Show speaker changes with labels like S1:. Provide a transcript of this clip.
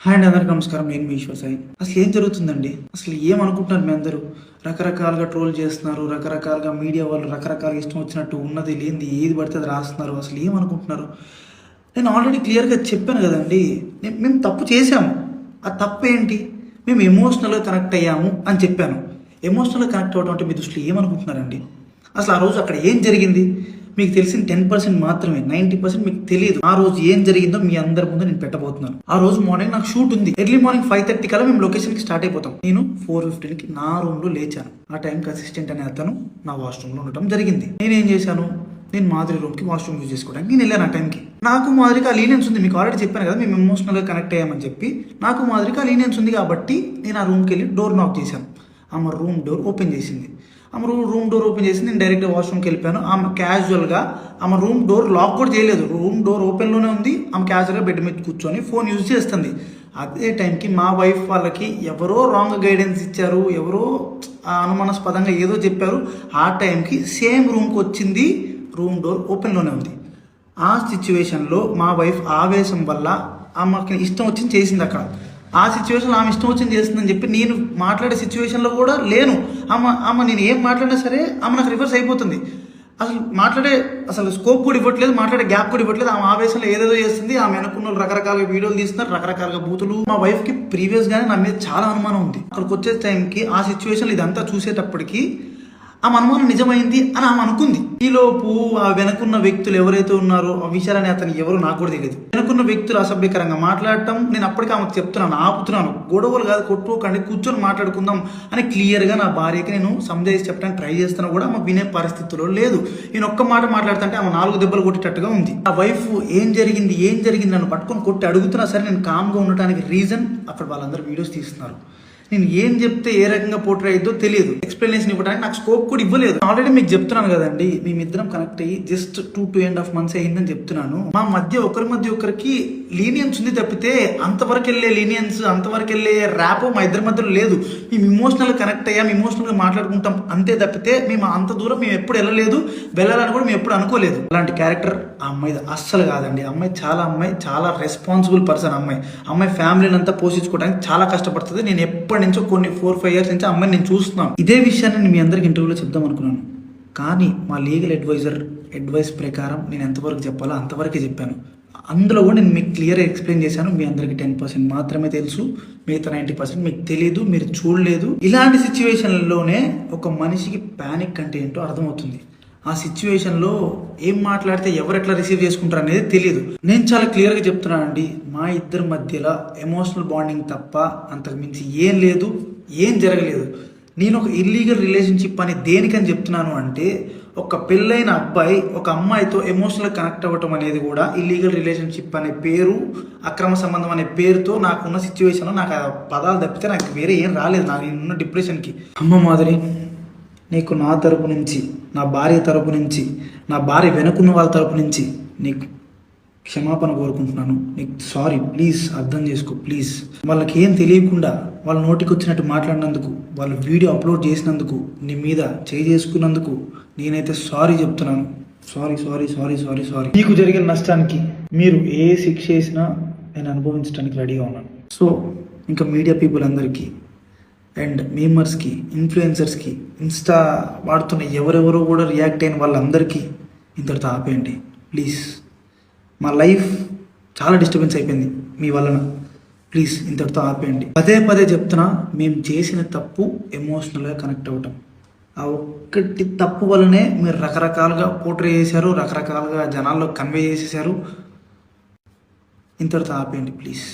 S1: Hi అండి, అందరికీ నమస్కారం. నేను మీ ఈశ్వర్ సాయి. అసలు ఏం జరుగుతుందండి? అసలు ఏమనుకుంటున్నారు మీ అందరూ? రకరకాలుగా ట్రోల్ చేస్తున్నారు, రకరకాలుగా మీడియా వాళ్ళు రకరకాలుగా ఇష్టం వచ్చినట్టు ఉన్నది లేనిది ఏది పడితే అది రాస్తున్నారు. అసలు ఏమనుకుంటున్నారు? నేను ఆల్రెడీ క్లియర్గా చెప్పాను కదండి, మేము తప్పు చేశాము. ఆ తప్పు ఏంటి? మేము ఎమోషనల్గా కనెక్ట్ అయ్యాము అని చెప్పాను. ఎమోషనల్గా కనెక్ట్ అవ్వడం అంటే మీ దృష్టిలో ఏమనుకుంటున్నారండి? అసలు ఆ రోజు అక్కడ ఏం జరిగింది? మీకు తెలిసిన 10% మాత్రమే, 90% మీకు తెలియదు. ఆ రోజు ఏం జరిగిందో మీ అందరి ముందు నేను పెట్టబోతున్నాను. ఆ రోజు మార్నింగ్ నాకు షూట్ ఉంది. ఎర్లీ మార్నింగ్ 5:30 కల్లా మేము లొకేషన్కి స్టార్ట్ అయిపోతాం. నేను 4:15కి నా రూమ్లో లేచాను. ఆ టైంకి అసిస్టెంట్ అనే అతను నా వాష్రూమ్లో ఉండటం జరిగింది. నేనేం చేశాను? నేను మాధురి రూమ్కి వాష్రూమ్ యూజ్ చేసుకోవడానికి నేను వెళ్ళాను. ఆ టైంకి నాకు మాదిరిగా ఆ లీనియన్స్ ఉంది. మీకు ఆల్రెడీ చెప్పాను కదా, మేము ఎమోషనల్గా కనెక్ట్ అయ్యామని చెప్పి. నాకు మాదిరిగా ఆ లీనియన్స్ ఉంది కాబట్టి నేను ఆ రూమ్కి వెళ్ళి డోర్ నాక్ చేశాను. ఆమె రూమ్ డోర్ ఓపెన్ చేసింది. ఆమె రూమ్ డోర్ ఓపెన్ చేసి నేను డైరెక్ట్గా వాష్రూమ్కి వెళ్ళిపోయాను. ఆమె క్యాజువల్గా ఆమె రూమ్ డోర్ లాక్ కూడా చేయలేదు. రూమ్ డోర్ ఓపెన్లోనే ఉంది. ఆమె క్యాజువల్గా బెడ్ మీద కూర్చొని ఫోన్ యూజ్ చేస్తుంది. అదే టైంకి మా వైఫ్ వాళ్ళకి ఎవరో రాంగ్ గైడెన్స్ ఇచ్చారు, ఎవరో అనుమానాస్పదంగా ఏదో చెప్పారు. ఆ టైంకి సేమ్ రూమ్కి వచ్చింది. రూమ్ డోర్ ఓపెన్లోనే ఉంది. ఆ సిచ్యువేషన్లో మా వైఫ్ ఆవేశం వల్ల ఆమెకి ఇష్టం వచ్చింది చేసింది. అక్కడ ఆ సిచ్యువేషన్లో ఆమె ఇష్టం వచ్చింది చేస్తుందని చెప్పి నేను మాట్లాడే సిచ్యువేషన్లో కూడా లేను. ఆమె నేను ఏం మాట్లాడినా సరే ఆమె నాకు రివర్స్ అయిపోతుంది. అసలు స్కోప్ కూడా ఇవ్వట్లేదు, మాట్లాడే గ్యాప్ కూడా ఇవ్వట్లేదు. ఆమె ఆవేశంలో ఏదేదో చేస్తుంది. ఆమె అనుకున్న రకరకాలుగా వీడియోలు తీస్తున్నారు, రకరకాలుగా బూతులు. మా వైఫ్కి ప్రీవియస్గానే నా మీద చాలా అనుమానం ఉంది. అక్కడికి వచ్చే టైంకి ఆ సిచ్యువేషన్లో ఇదంతా చూసేటప్పటికి ఆమె అనుమానం నిజమైంది అని ఆమె అనుకుంది. ఈలోపు ఆ వెనుకున్న వ్యక్తులు ఎవరైతే ఉన్నారో ఆ విషయాలని అతను ఎవరో నాకు కూడా తెలియదు. వెనుకున్న వ్యక్తులు అసభ్యకరంగా మాట్లాడటం, నేను అప్పటికే ఆమెకు చెప్తున్నాను, ఆపుతున్నాను. గొడవలు కాదు, కొట్టుకోకండి, కూర్చొని మాట్లాడుకుందాం అని క్లియర్గా నా భార్యకి నేను సంజాయిషి చెప్పడానికి ట్రై చేస్తున్నా కూడా ఆమె వినే పరిస్థితిలో లేదు. నేను ఒక్క మాట మాట్లాడుతుంటే ఆమె 4 దెబ్బలు కొట్టేటట్టుగా ఉంది. ఆ వైఫ్ ఏం జరిగింది నన్ను పట్టుకొని కొట్టి అడుగుతున్నా సరే నేను కామ్గా ఉండటానికి రీజన్ అక్కడ వాళ్ళందరూ వీడియోస్ తీస్తున్నారు. నేను ఏం చెప్తే ఏ రకంగా పోర్ట్రే అయ్యిద్దో తెలియదు. ఎక్స్ప్లెనేషన్ ఇవ్వడానికి నాకు స్కోప్ కూడా ఇవ్వలేదు. ఆల్రెడీ మీకు చెప్తున్నాను కదండి, మేమిద్దరం కనెక్ట్ అయ్యి జస్ట్ 2.5 months అయ్యిందని చెప్తున్నాను. మా మధ్య ఒకరికి లీనియన్స్ ఉంది తప్పితే అంతవరకు వెళ్ళే లీనియన్స్, అంతవరకు వెళ్ళే ర్యాపో మా ఇద్దరి మధ్యలో లేదు. మేము ఇమోషనల్గా కనెక్ట్ అయ్యాం, ఇమోషనల్గా మాట్లాడుకుంటాం అంతే తప్పితే మేము అంత దూరం మేము ఎప్పుడు వెళ్ళాలని కూడా మేము ఎప్పుడు అనుకోలేదు. అలాంటి క్యారెక్టర్ ఆ అమ్మాయిది అస్సలు కాదండి. అమ్మాయి చాలా రెస్పాన్సిబుల్ పర్సన్. అమ్మాయి ఫ్యామిలీని అంతా పోషించుకోవడానికి చాలా కష్టపడుతుంది. నేను ఎప్పటి నుంచో కొన్ని 4-5 years నుంచి అమ్మాయిని నేను చూస్తున్నాను. ఇదే విషయాన్ని నేను మీ అందరికి ఇంటర్వ్యూలో చెప్దాం అనుకున్నాను, కానీ మా లీగల్ అడ్వైస్ ప్రకారం నేను ఎంతవరకు చెప్పాలో అంతవరకే చెప్పాను. అందులో కూడా నేను మీకు క్లియర్గా ఎక్స్ప్లెయిన్ చేశాను. మీ అందరికి 10% మాత్రమే తెలుసు, మిగతా 90% మీకు తెలియదు, మీరు చూడలేదు. ఇలాంటి సిచ్యువేషన్లోనే ఒక మనిషికి ప్యానిక్ అంటే ఏంటో అర్థమవుతుంది. ఆ సిచ్యువేషన్లో ఏం మాట్లాడితే ఎవరు ఎట్లా రిసీవ్ చేసుకుంటారు అనేది తెలియదు. నేను చాలా క్లియర్గా చెప్తున్నానండి, మా ఇద్దరి మధ్యలో ఎమోషనల్ బాండింగ్ తప్ప అంతకు మించి ఏం లేదు, ఏం జరగలేదు. నేను ఒక ఇల్లీగల్ రిలేషన్షిప్ అని దేనికని చెప్తున్నాను అంటే, ఒక పెళ్ళైన అబ్బాయి ఒక అమ్మాయితో ఎమోషనల్ కనెక్ట్ అవ్వటం అనేది కూడా ఇల్లీగల్ రిలేషన్షిప్ అనే పేరు, అక్రమ సంబంధం అనే పేరుతో నాకున్న సిచ్యువేషన్లో నాకు ఆ పదాలు తప్పితే నాకు వేరే ఏం రాలేదు. నాకు నేనున్న డిప్రెషన్కి. అమ్మ మాదిరి, నీకు నా తరపు నుంచి, నా భార్య తరపు నుంచి, నా భార్య వెనుకున్న వాళ్ళ తరపు నుంచి నీకు క్షమాపణ కోరుకుంటున్నాను. నీకు సారీ, ప్లీజ్ అర్థం చేసుకో, ప్లీజ్. వాళ్ళకి ఏం తెలియకుండా వాళ్ళ నోటికి వచ్చినట్టు మాట్లాడినందుకు, వాళ్ళు వీడియో అప్లోడ్ చేసినందుకు, నీ మీద చేసుకున్నందుకు నేనైతే సారీ చెప్తున్నాను. సారీ. మీకు జరిగిన నష్టానికి మీరు ఏ శిక్ష చేసినా నేను అనుభవించడానికి రెడీగా ఉన్నాను. సో ఇంకా మీడియా పీపుల్ అందరికీ అండ్ మీమర్స్కి, ఇన్ఫ్లుయెన్సర్స్కి, ఇన్స్టా వాడుతున్న ఎవరెవరో కూడా రియాక్ట్ అయిన వాళ్ళందరికీ ఇంతటితో ఆపేయండి ప్లీజ్. మా లైఫ్ చాలా డిస్టర్బెన్స్ అయిపోయింది మీ వలన. ప్లీజ్ ఇంతటితో ఆపేయండి. పదే చెప్తున్నా, మేము చేసిన తప్పు ఎమోషనల్గా కనెక్ట్ అవ్వటం. ఆ ఒక్కటి తప్పు వల్లనే మీరు రకరకాలుగా పోర్ట్రే చేశారు, రకరకాలుగా జనాల్లో కన్వే చేసేసారు. ఇంతటితో ఆపేయండి ప్లీజ్.